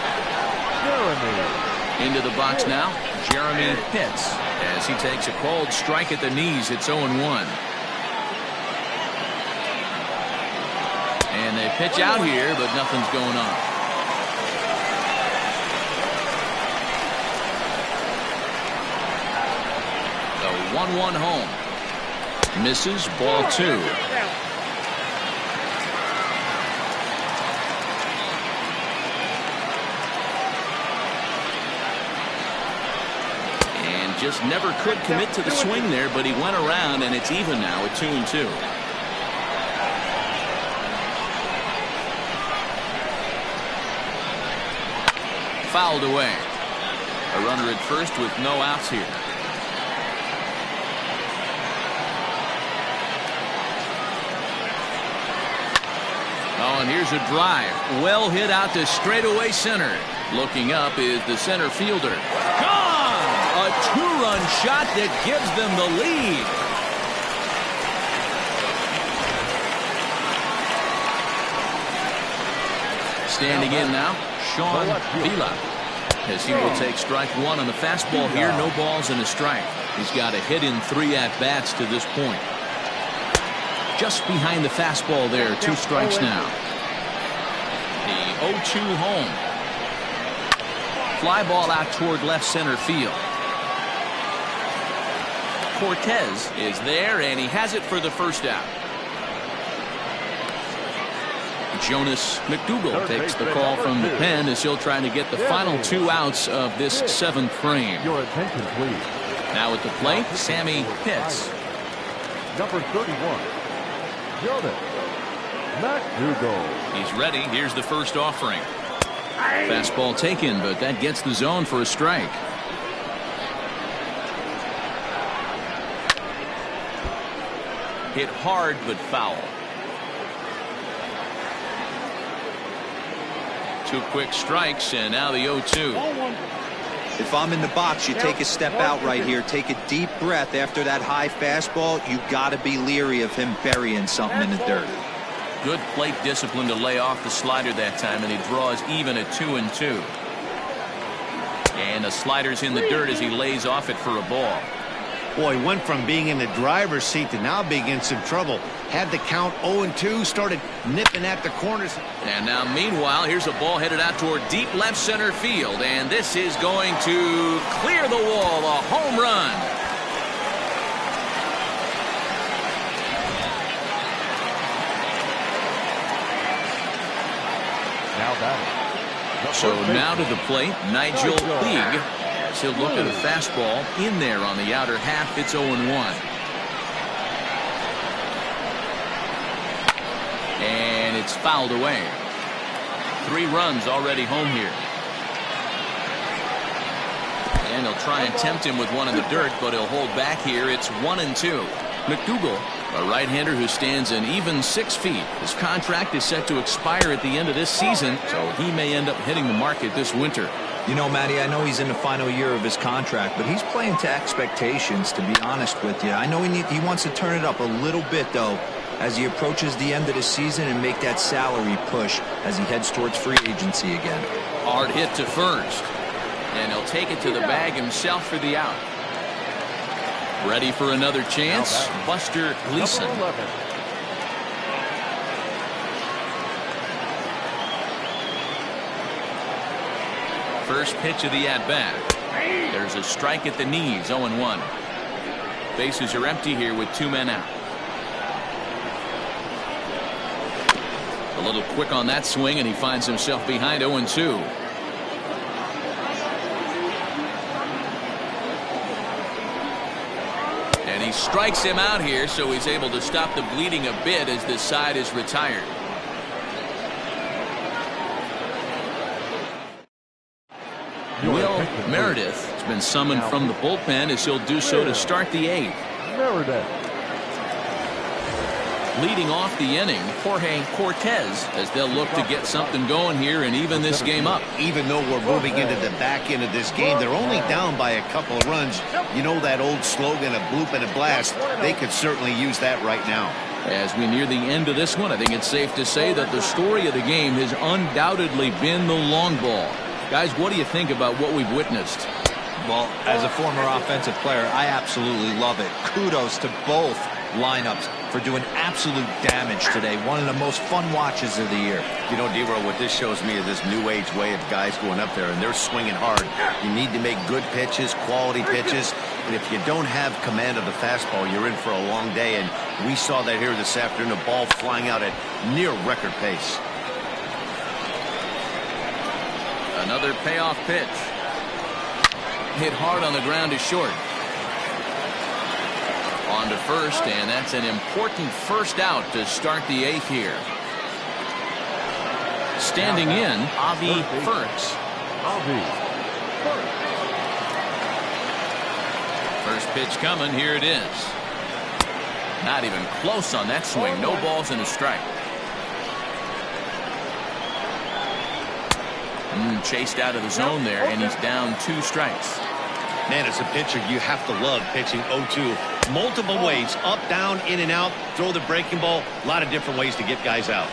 Jeremy. Into the box now, Jeremy Pitts, as he takes a cold strike at the knees. It's 0-1. And they pitch out here, but nothing's going on. The 1-1 home. Misses, ball 2. And just never could commit to the swing there, but he went around, and it's even now at 2-2. Fouled away. A runner at first with no outs here. Oh, and here's a drive. Well hit out to straightaway center. Looking up is the center fielder. Gone! A two-run shot that gives them the lead. Standing in now, Sean Vila, as he will take strike one on the fastball here. No balls and a strike. He's got a hit in 3 at-bats to this point. Just behind the fastball there. 2 strikes now. The 0-2 home. Fly ball out toward left center field. Cortez is there, and he has it for the first out. Jonas McDougall takes the call from the pen as he'll try to get the final 2 outs of this 7th frame. Your attention, please. Now at the plate, Sammy Pitts. Number 31, Jonas McDougall. He's ready. Here's the first offering. Fastball taken, but that gets the zone for a strike. Hit hard, but foul. 2 quick strikes, and now the 0-2. If I'm in the box, you take a step out right here. Take a deep breath after that high fastball. You got to be leery of him burying something in the dirt. Good plate discipline to lay off the slider that time, and he draws even at 2-2. And the slider's in the dirt as he lays off it for a ball. Boy, went from being in the driver's seat to now being in some trouble. Had the count 0-2, started nipping at the corners. And now, meanwhile, here's a ball headed out toward deep left center field, and this is going to clear the wall, a home run. Now batting. So now to the plate, Nigel League. As he'll look at a fastball in there on the outer half. It's 0-1. And it's fouled away. 3 runs already home here. And he'll try and tempt him with one in the dirt, but he'll hold back here. It's 1-2. McDougall, a right-hander who stands an even 6 feet. His contract is set to expire at the end of this season, so he may end up hitting the market this winter. You know, Matty, I know he's in the final year of his contract, but he's playing to expectations, to be honest with you. I know he wants to turn it up a little bit, though, as he approaches the end of the season and make that salary push as he heads towards free agency again. Hard hit to first. And he'll take it to the bag himself for the out. Ready for another chance, Buster Gleason. First pitch of the at-bat. There's a strike at the knees, 0-1. Bases are empty here with 2 men out. A little quick on that swing, and he finds himself behind 0-2. And he strikes him out here, so he's able to stop the bleeding a bit as this side is retired. Will Meredith has been summoned from the bullpen as he'll do so to start the 8th. Leading off the inning, Jorge Cortez, as they'll look to get something going here and even this game up. Even though we're moving into the back end of this game, they're only down by a couple of runs. You know that old slogan, a bloop and a blast. They could certainly use that right now. As we near the end of this one, I think it's safe to say that the story of the game has undoubtedly been the long ball. Guys, what do you think about what we've witnessed? Well, as a former offensive player, I absolutely love it. Kudos to both lineups for doing absolute damage today. One of the most fun watches of the year. You know, D-Roll, what this shows me is this new age way of guys going up there and they're swinging hard. You need to make good pitches, quality pitches, and if you don't have command of the fastball, you're in for a long day, and we saw that here this afternoon, a ball flying out at near record pace. Another payoff pitch. Hit hard on the ground to short. On to first, and that's an important first out to start the 8th here. Standing in, Avi Ferks. First pitch coming, here it is. Not even close on that swing. No balls and a strike. Chased out of the zone there, and he's down 2 strikes. Man, as a pitcher, you have to love pitching 0-2. Multiple ways, up, down, in and out, throw the breaking ball. A lot of different ways to get guys out.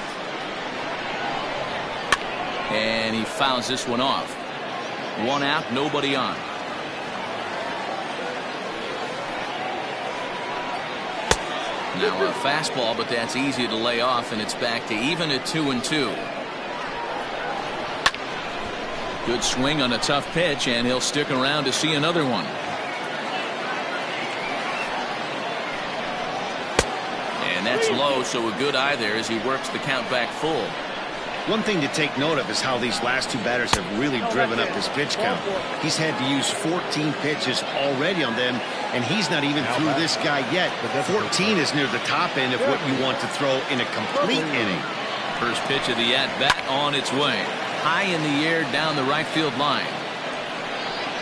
And he fouls this one off. 1 out, nobody on. Now a fastball, but that's easy to lay off, and it's back to even at 2-2. Good swing on a tough pitch, and he'll stick around to see another one. And that's low, so a good eye there as he works the count back full. One thing to take note of is how these last 2 batters have really driven up his pitch count. He's had to use 14 pitches already on them, and he's not even through this guy yet. 14 is near the top end of what you want to throw in a complete inning. First pitch of the at-bat on its way. High in the air down the right field line.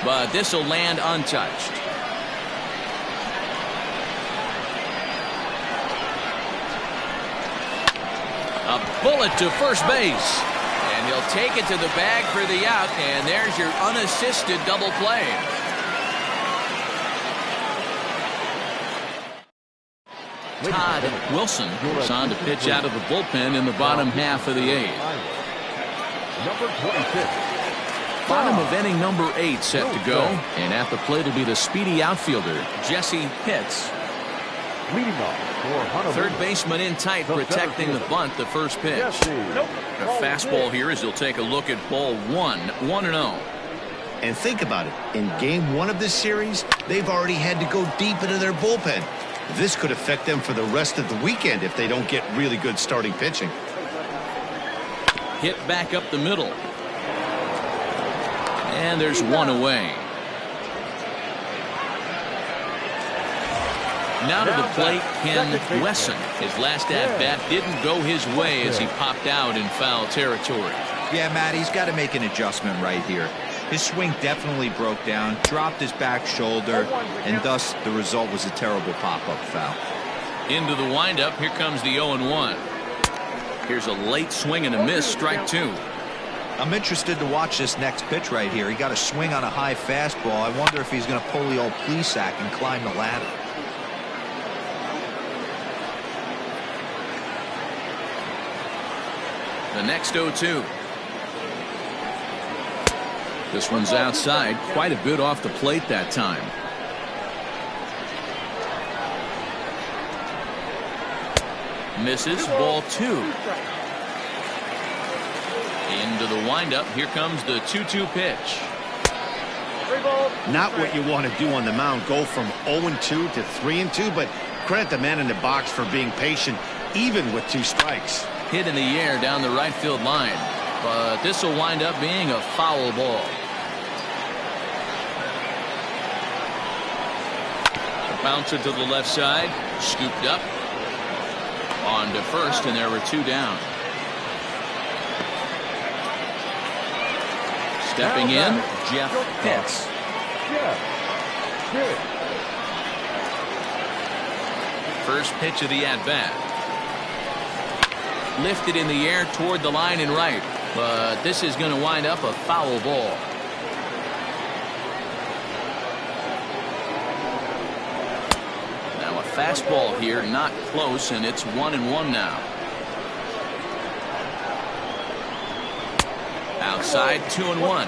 But this will land untouched. A bullet to first base. And he'll take it to the bag for the out, and there's your unassisted double play. Todd Wilson was on to pitch out of the bullpen in the bottom half of the 8th. Number 26. Bottom of inning number 8 set to go, and at the plate will be the speedy outfielder Jesse Pitts. Leading off for Honolulu. Third baseman in tight, protecting the bunt, the first pitch. A fastball here as he'll take a look at ball 1, 1-0. And think about it. In game 1 of this series, they've already had to go deep into their bullpen. This could affect them for the rest of the weekend if they don't get really good starting pitching. Hit back up the middle. And there's 1 away. Now to the plate, Ken Wesson. His last at-bat didn't go his way as he popped out in foul territory. Yeah, Matt, he's got to make an adjustment right here. His swing definitely broke down, dropped his back shoulder, and thus the result was a terrible pop-up foul. Into the windup, here comes the 0-1. Here's a late swing and a miss, strike 2. I'm interested to watch this next pitch right here. He got a swing on a high fastball. I wonder if he's going to pull the old Plesac and climb the ladder. The next 0-2. This one's outside, quite a bit off the plate that time. Misses, ball 2. Into the windup. Here comes the 2-2 pitch. Not what you want to do on the mound. Go from 0-2 to 3-2, but credit the man in the box for being patient, even with 2 strikes. Hit in the air down the right field line, but this will wind up being a foul ball. Bounce it to the left side, scooped up on to first, and there were 2 down. Stepping in, Jeff Pitts. First pitch of the at-bat. Lifted in the air toward the line and right, but this is going to wind up a foul ball. Now a fastball here, not close, and it's 1-1 now. Outside, 2-1.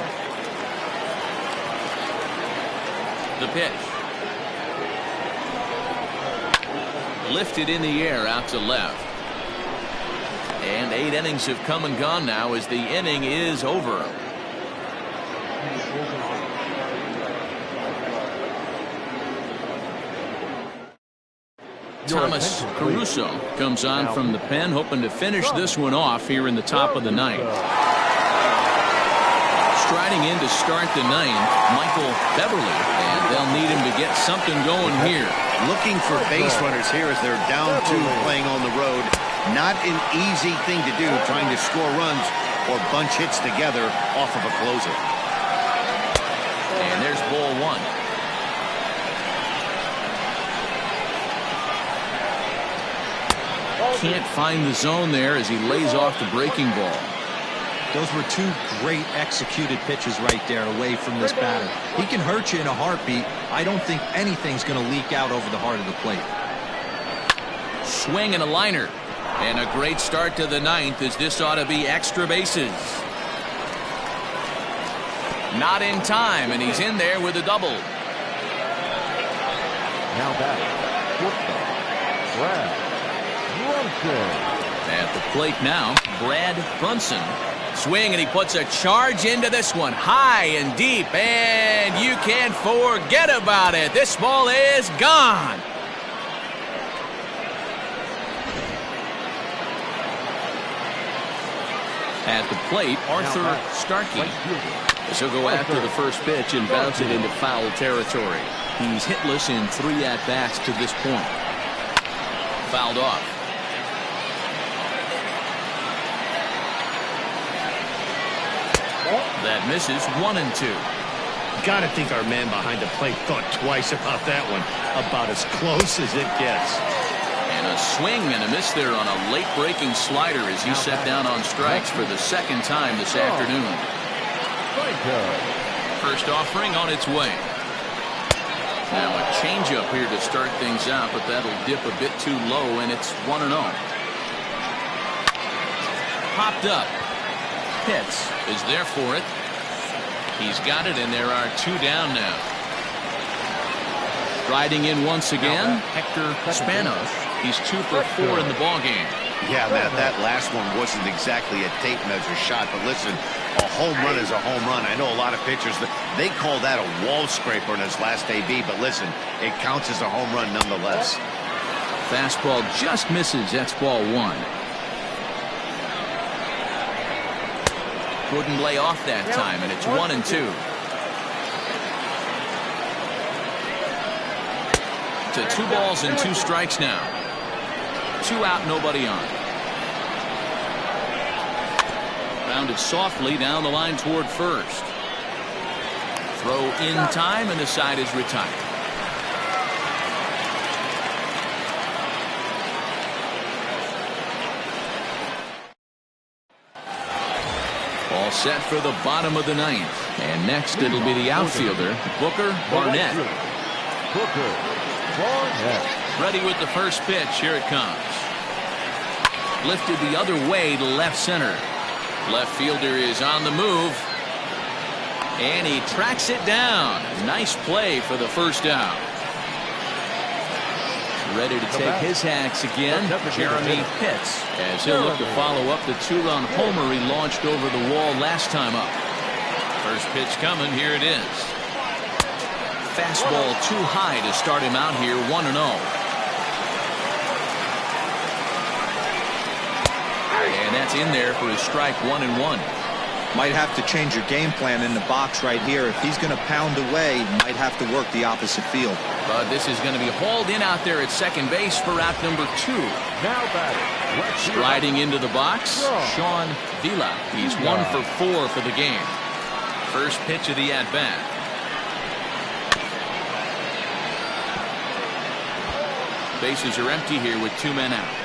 The pitch. Lifted in the air out to left. And 8 innings have come and gone now as the inning is over. Thomas Caruso comes on from the pen, hoping to finish this one off here in the top of the 9th. Striding in to start the 9th, Michael Beverly, and they'll need him to get something going here. Looking for base runners here as they're down 2 playing on the road. Not an easy thing to do, trying to score runs or bunch hits together off of a closer. And there's ball 1. Can't find the zone there as he lays off the breaking ball. Those were 2 great executed pitches right there away from this batter. He can hurt you in a heartbeat. I don't think anything's going to leak out over the heart of the plate. Swing and a liner. And a great start to the 9th as this ought to be extra bases. Not in time, and he's in there with a double. Now batting, Brad Brunson. At the plate now, Brad Brunson. Swing, and he puts a charge into this one. High and deep, and you can't forget about it. This ball is gone. At the plate, Arthur Starkey. He'll go after the first pitch and bounce it into foul territory. He's hitless in 3 at-bats to this point. Fouled off. That misses, 1-2. Gotta think our man behind the plate thought twice about that one. About as close as it gets. And a swing and a miss there on a late-breaking slider as he set down on strikes for the 2nd time this afternoon. First offering on its way. Now a changeup here to start things out, but that'll dip a bit too low, and it's 1-0. Popped up. Pitts is there for it. He's got it, and there are 2 down now. Riding in once again, Hector Spanos. He's 2 for 4 in the ballgame. Yeah, Matt, that last one wasn't exactly a tape measure shot, but listen, a home run is a home run. I know a lot of pitchers, they call that a wall scraper in his last AB, but listen, it counts as a home run nonetheless. Fastball just misses. That's ball 1. Couldn't lay off that time, and it's 1-2. To 2 balls and 2 strikes now. 2 out, nobody on. Rounded softly down the line toward first. Throw in time, and the side is retired. All set for the bottom of the 9th. And next it'll be the outfielder, Booker Barnett. Booker Barnett. Ready with the first pitch. Here it comes. Lifted the other way to left center. Left fielder is on the move. And he tracks it down. Nice play for the first out. Ready to take his hacks again, Jeremy Pitts, as he'll look to follow up the two-run homer he launched over the wall last time up. First pitch coming, here it is. Fastball too high to start him out here, 1-0. And that's in there for his strike, 1-1. Might have to change your game plan in the box right here. If he's going to pound away, might have to work the opposite field. But this is going to be hauled in out there at second base for out number 2. Now batting. Striding into the box, Sean Vila. He's 1 for 4 for the game. First pitch of the at-bat. Bases are empty here with 2 men out.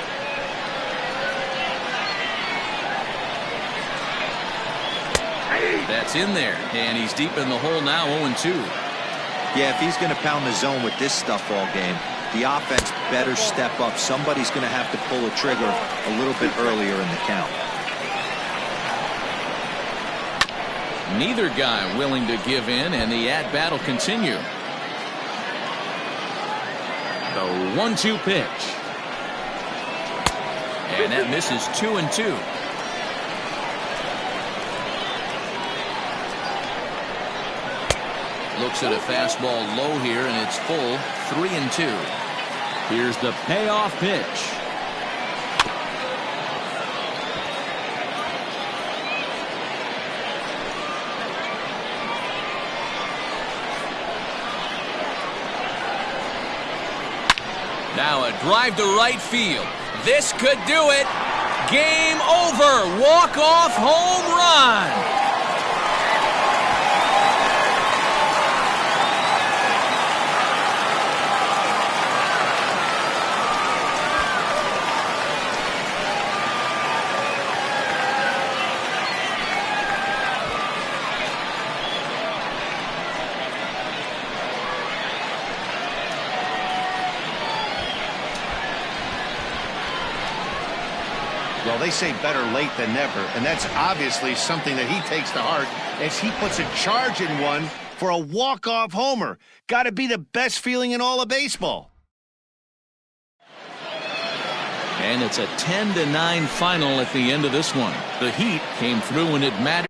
That's in there, and he's deep in the hole now, 0-2. Yeah, if he's going to pound the zone with this stuff all game, the offense better step up. Somebody's going to have to pull a trigger a little bit earlier in the count. Neither guy willing to give in, and the at-bat will continue. The 1-2 pitch. And that misses 2-2. Looks at a fastball low here, and it's full, 3-2. Here's the payoff pitch. Now a drive to right field. This could do it. Game over. Walk-off home run. Well, they say better late than never, and that's obviously something that he takes to heart as he puts a charge in one for a walk-off homer. Got to be the best feeling in all of baseball. And it's a 10-9 final at the end of this one. The Heat came through and it mattered.